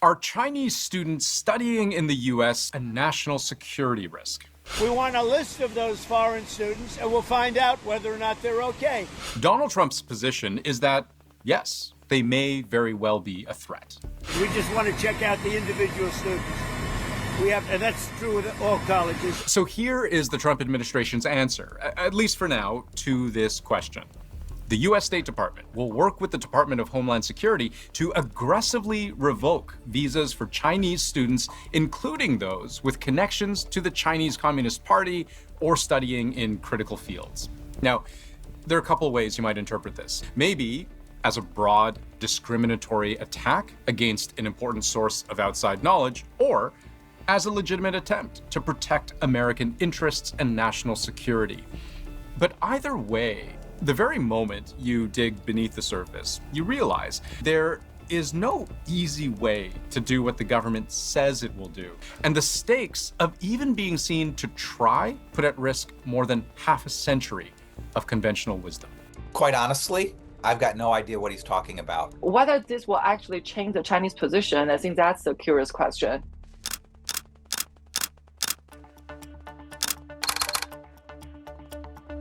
Are Chinese students studying in the U.S. a national security risk? We want a list of those foreign students, and we'll find out whether or not they're okay. Donald Trump's position is that, yes, they may very well be a threat. We just want to check out the individual students. And that's true with all colleges. So here is the Trump administration's answer, at least for now, to this question. The U.S. State Department will work with the Department of Homeland Security to aggressively revoke visas for Chinese students, including those with connections to the Chinese Communist Party or studying in critical fields. Now, there are a couple ways you might interpret this. Maybe as a broad, discriminatory attack against an important source of outside knowledge, or as a legitimate attempt to protect American interests and national security. But either way, the very moment you dig beneath the surface, you realize there is no easy way to do what the government says it will do. And the stakes of even being seen to try put at risk more than half a century of conventional wisdom. Quite honestly, I've got no idea what he's talking about. Whether this will actually change the Chinese position, I think that's a curious question.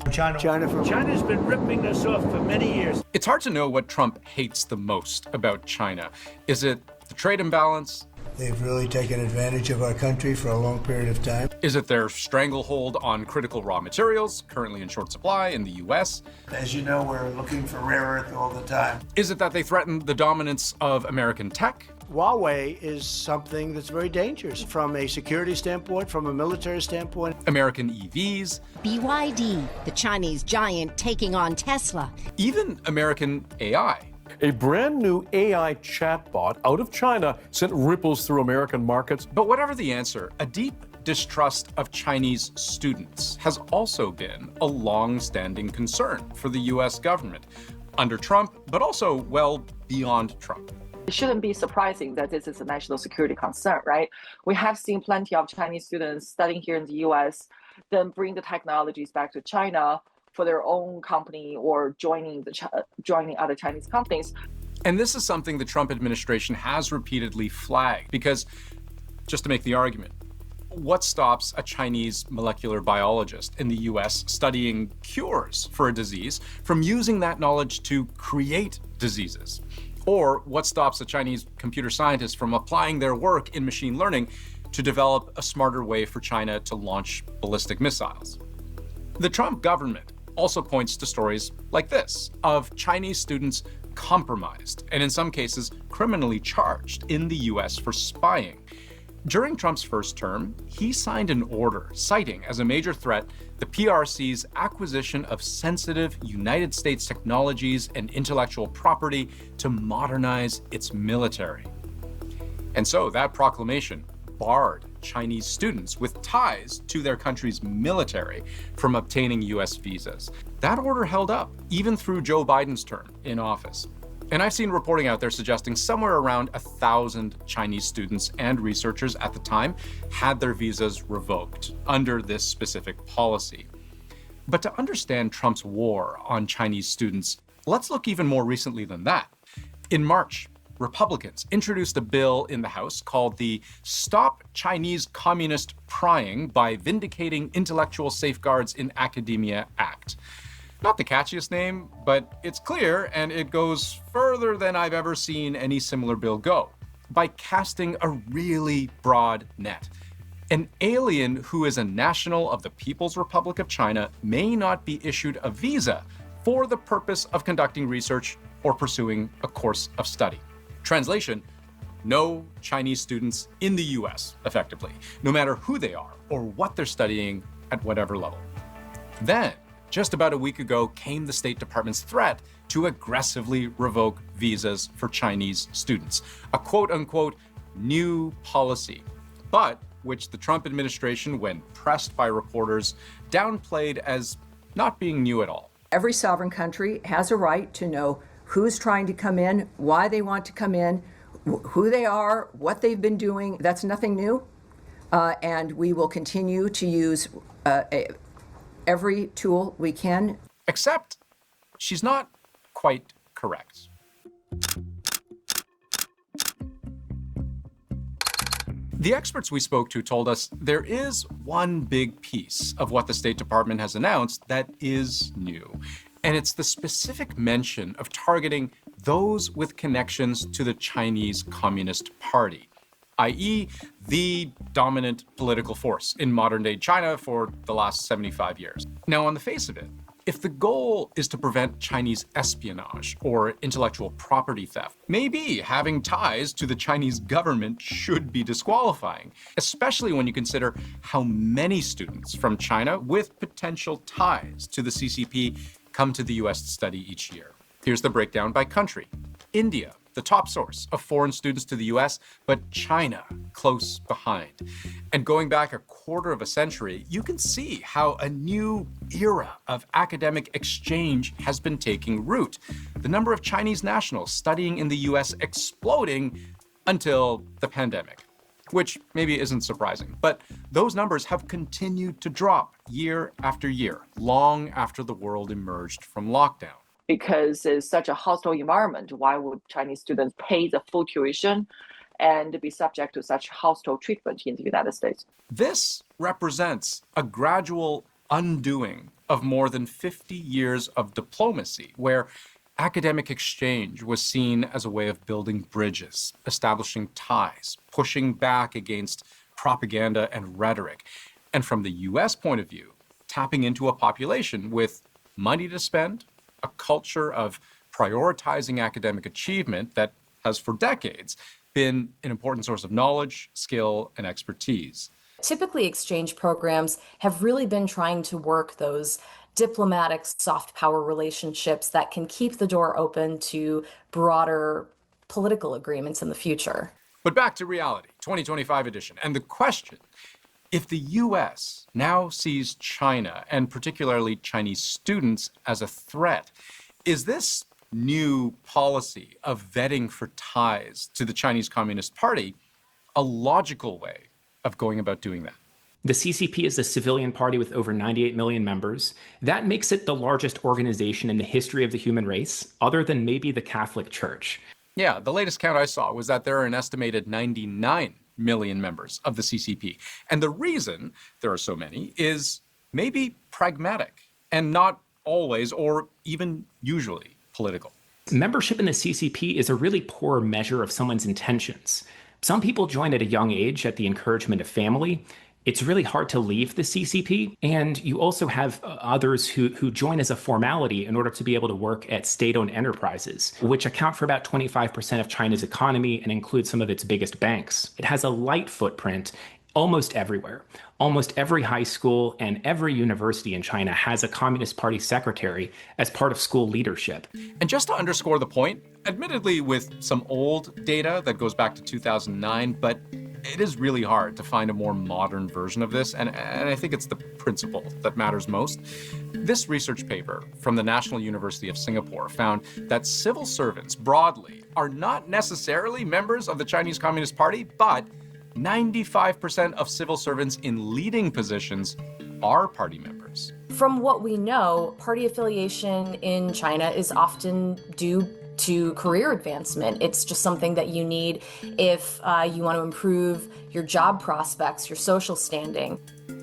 China's been ripping us off for many years. It's hard to know what Trump hates the most about China. Is it the trade imbalance? They've really taken advantage of our country for a long period of time. Is it their stranglehold on critical raw materials, currently in short supply in the U.S.? As you know, we're looking for rare earth all the time. Is it that they threaten the dominance of American tech? Huawei is something that's very dangerous from a security standpoint, from a military standpoint. American EVs? BYD, the Chinese giant taking on Tesla. Even American AI. A brand new AI chatbot out of China sent ripples through American markets. But whatever the answer, a deep distrust of Chinese students has also been a long-standing concern for the U.S. government under Trump, but also well beyond Trump. It shouldn't be surprising that this is a national security concern, right? We have seen plenty of Chinese students studying here in the US, then bring the technologies back to China for their own company or joining other Chinese companies. And this is something the Trump administration has repeatedly flagged because, just to make the argument, what stops a Chinese molecular biologist in the US studying cures for a disease from using that knowledge to create diseases? Or what stops a Chinese computer scientist from applying their work in machine learning to develop a smarter way for China to launch ballistic missiles? The Trump government also points to stories like this of Chinese students compromised and in some cases criminally charged in the US for spying. During Trump's first term, he signed an order citing as a major threat the PRC's acquisition of sensitive United States technologies and intellectual property to modernize its military. And so that proclamation barred Chinese students with ties to their country's military from obtaining US visas. That order held up even through Joe Biden's term in office. And I've seen reporting out there suggesting somewhere around 1,000 Chinese students and researchers at the time had their visas revoked under this specific policy. But to understand Trump's war on Chinese students, let's look even more recently than that. In March, Republicans introduced a bill in the House called the Stop Chinese Communist Prying by Vindicating Intellectual Safeguards in Academia Act. Not the catchiest name, but it's clear and it goes further than I've ever seen any similar bill go, by casting a really broad net. An alien who is a national of the People's Republic of China may not be issued a visa for the purpose of conducting research or pursuing a course of study. Translation: no Chinese students in the US, effectively, no matter who they are or what they're studying at whatever level. Then, just about a week ago, came the State Department's threat to aggressively revoke visas for Chinese students, a quote-unquote new policy, but which the Trump administration, when pressed by reporters, downplayed as not being new at all. Every sovereign country has a right to know who's trying to come in, why they want to come in, who they are, what they've been doing. That's nothing new, and we will continue to use every tool we can. Except she's not quite correct. The experts we spoke to told us there is one big piece of what the State Department has announced that is new, and it's the specific mention of targeting those with connections to the Chinese Communist Party, i.e., the dominant political force in modern-day China for the last 75 years. Now, on the face of it, if the goal is to prevent Chinese espionage or intellectual property theft, maybe having ties to the Chinese government should be disqualifying, especially when you consider how many students from China with potential ties to the CCP come to the US to study each year. Here's the breakdown by country. India, the top source of foreign students to the US, but China close behind. And going back a quarter of a century, you can see how a new era of academic exchange has been taking root. The number of Chinese nationals studying in the US exploding until the pandemic, which maybe isn't surprising. But those numbers have continued to drop year after year, long after the world emerged from lockdown. Because it's such a hostile environment, why would Chinese students pay the full tuition and be subject to such hostile treatment in the United States? This represents a gradual undoing of more than 50 years of diplomacy, where academic exchange was seen as a way of building bridges, establishing ties, pushing back against propaganda and rhetoric. And from the US point of view, tapping into a population with money to spend, a culture of prioritizing academic achievement that has for decades been an important source of knowledge, skill, and expertise. Typically, exchange programs have really been trying to work those diplomatic soft power relationships that can keep the door open to broader political agreements in the future. But back to reality, 2025 edition, and the question: if the US now sees China, and particularly Chinese students, as a threat, is this new policy of vetting for ties to the Chinese Communist Party a logical way of going about doing that? The CCP is a civilian party with over 98 million members. That makes it the largest organization in the history of the human race, other than maybe the Catholic Church. Yeah, the latest count I saw was that there are an estimated 99 million members of the CCP. And the reason there are so many is maybe pragmatic and not always or even usually political. Membership in the CCP is a really poor measure of someone's intentions. Some people join at a young age at the encouragement of family. It's really hard to leave the CCP. And you also have others who join as a formality in order to be able to work at state-owned enterprises, which account for about 25% of China's economy and include some of its biggest banks. It has a light footprint almost everywhere. Almost every high school and every university in China has a Communist Party secretary as part of school leadership. And just to underscore the point, admittedly with some old data that goes back to 2009, but it is really hard to find a more modern version of this, and I think it's the principle that matters most. This research paper from the National University of Singapore found that civil servants broadly are not necessarily members of the Chinese Communist Party, but 95% of civil servants in leading positions are party members. From what we know, party affiliation in China is often due to career advancement. It's just something that you need if you want to improve your job prospects, your social standing.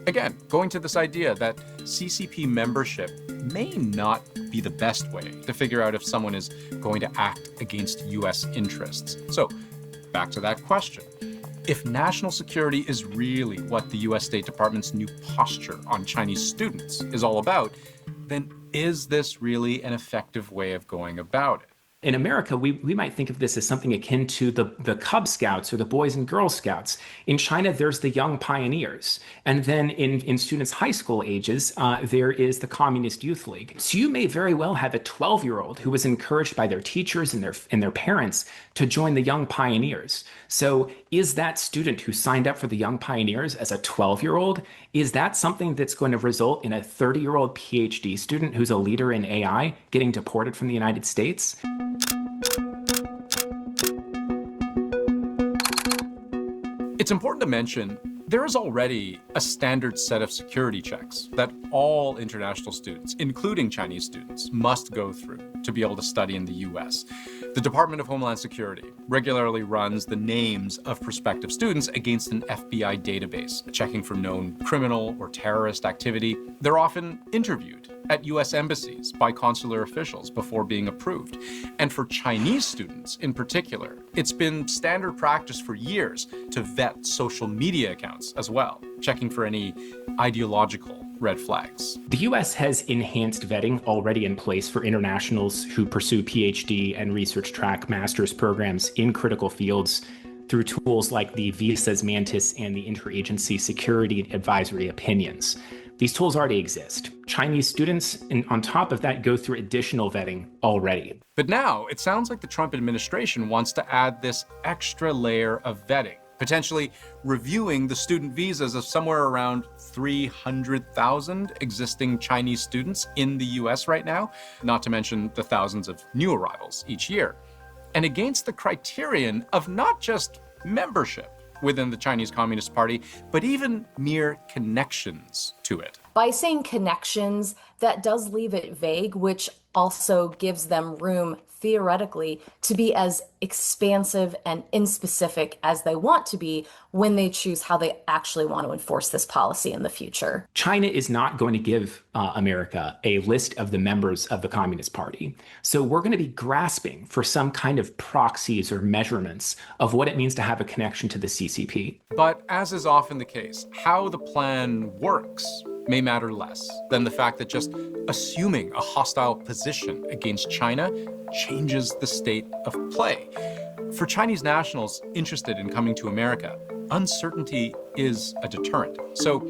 Again, going to this idea that CCP membership may not be the best way to figure out if someone is going to act against US interests. So, back to that question. If national security is really what the US State Department's new posture on Chinese students is all about, then is this really an effective way of going about it? In America, we might think of this as something akin to the Cub Scouts or the Boys and Girl Scouts. In China, there's the Young Pioneers. And then in students' high school ages, there is the Communist Youth League. So you may very well have a 12-year-old who was encouraged by their teachers and their parents to join the Young Pioneers. So is that student who signed up for the Young Pioneers as a 12-year-old, is that something that's going to result in a 30-year-old PhD student who's a leader in AI getting deported from the United States? It's important to mention there is already a standard set of security checks that all international students, including Chinese students, must go through to be able to study in the US. The Department of Homeland Security regularly runs the names of prospective students against an FBI database, checking for known criminal or terrorist activity. They're often interviewed at U.S. embassies by consular officials before being approved. And for Chinese students in particular, it's been standard practice for years to vet social media accounts as well, checking for any ideological red flags. The U.S. has enhanced vetting already in place for internationals who pursue PhD and research track master's programs in critical fields through tools like the Visas Mantis and the Interagency Security Advisory Opinions. These tools already exist. Chinese students, and on top of that, go through additional vetting already. But now it sounds like the Trump administration wants to add this extra layer of vetting, potentially reviewing the student visas of somewhere around 300,000 existing Chinese students in the US right now, not to mention the thousands of new arrivals each year. And against the criterion of not just membership within the Chinese Communist Party, but even mere connections to it. By saying connections, that does leave it vague, which also gives them room theoretically to be as expansive and inspecific as they want to be when they choose how they actually want to enforce this policy in the future. China is not going to give America a list of the members of the Communist Party. So we're going to be grasping for some kind of proxies or measurements of what it means to have a connection to the CCP. But as is often the case, how the plan works may matter less than the fact that just assuming a hostile position against China changes the state of play. For Chinese nationals interested in coming to America, uncertainty is a deterrent. So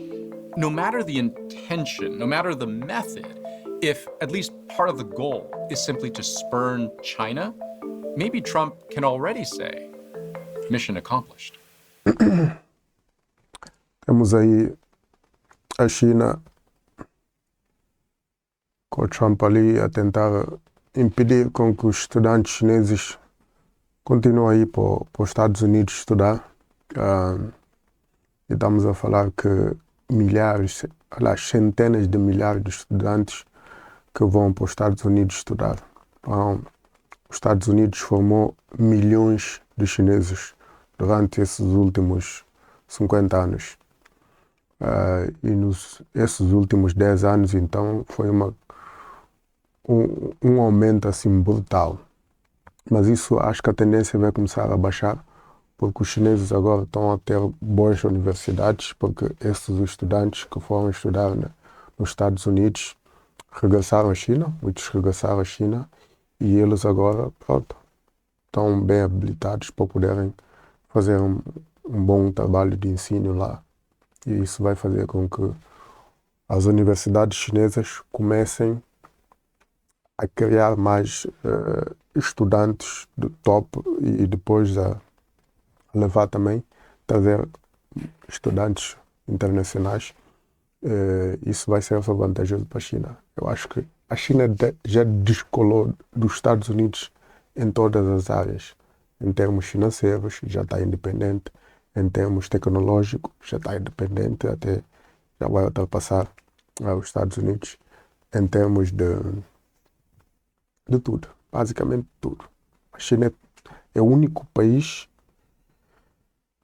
no matter the intention, no matter the method, if at least part of the goal is simply to spurn China, maybe Trump can already say, mission accomplished. Temos aí a China com o Trump ali a tentar impedir com que os estudantes chineses continuem a ir para os Estados Unidos estudar. E estamos a falar que milhares, aliás, centenas de milhares de estudantes que vão para os Estados Unidos estudar. Os Estados Unidos formou milhões de chineses durante esses últimos 50 anos. E esses últimos 10 anos, então, foi um aumento assim brutal. Mas isso, acho que a tendência vai começar a baixar, porque os chineses agora estão a ter boas universidades, porque esses estudantes que foram estudar nos Estados Unidos regressaram à China, muitos regressaram à China, e eles agora, pronto, estão bem habilitados para poderem fazer um bom trabalho de ensino lá. E isso vai fazer com que as universidades chinesas comecem a criar mais estudantes de top e depois a levar também, trazer estudantes internacionais. Isso vai ser vantajoso para a China. Eu acho que a China já descolou dos Estados Unidos em todas as áreas. Em termos financeiros, já está independente. Em termos tecnológicos, já está independente, até já vai ultrapassar os Estados Unidos. Em termos de tudo, basicamente tudo. A China é o único país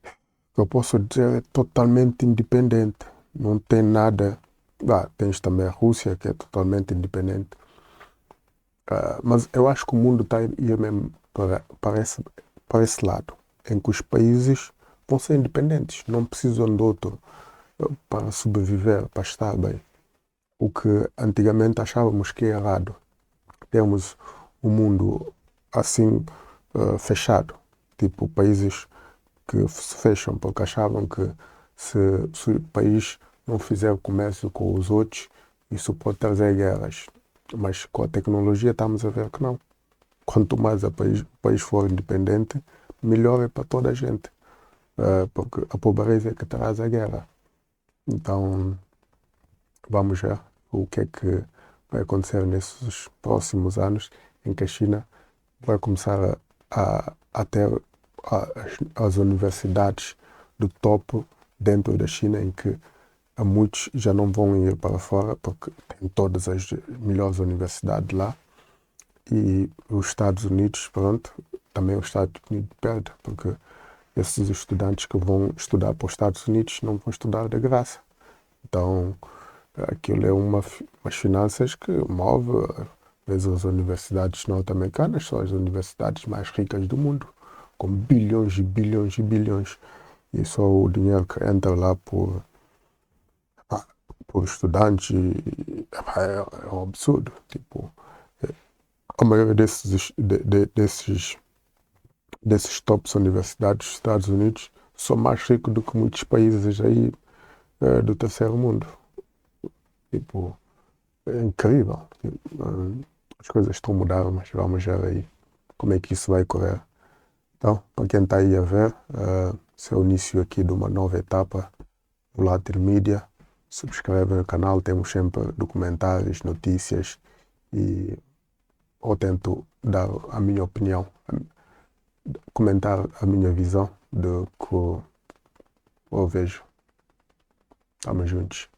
que eu posso dizer é totalmente independente. Não tem nada. Tens também a Rússia, que é totalmente independente. Mas eu acho que o mundo está a ir mesmo para esse lado, em que os países vão ser independentes, não precisam de outro para sobreviver, para estar bem. O que antigamente achávamos que é errado. Temos um mundo assim fechado, tipo países que se fecham porque achavam que se o país não fizer comércio com os outros, isso pode trazer guerras. Mas com a tecnologia estamos a ver que não. Quanto mais o país for independente, melhor é para toda a gente. Porque a pobreza é que traz a guerra. Então, vamos ver o que é que vai acontecer nesses próximos anos, em que a China vai começar a ter as universidades do topo dentro da China, em que muitos já não vão ir para fora, porque tem todas as melhores universidades lá. E os Estados Unidos, pronto, também os Estados Unidos perdem, porque esses estudantes que vão estudar para os Estados Unidos não vão estudar de graça. Então, aquilo é umas finanças que move, às vezes, as universidades norte-americanas são as universidades mais ricas do mundo, com bilhões e bilhões e bilhões. E só o dinheiro que entra lá por estudantes é um absurdo. Tipo, a maioria desses tops universidades dos Estados Unidos são mais ricos do que muitos países aí do terceiro mundo. Tipo, é incrível. As coisas estão mudando, mas vamos ver aí como é que isso vai correr. Então, para quem está aí a ver, esse é o início aqui de uma nova etapa do Latin Media. Subscreve no canal, temos sempre documentários, notícias e eu tento dar a minha opinião, comentar a minha visão do que eu vejo. Estamos juntos.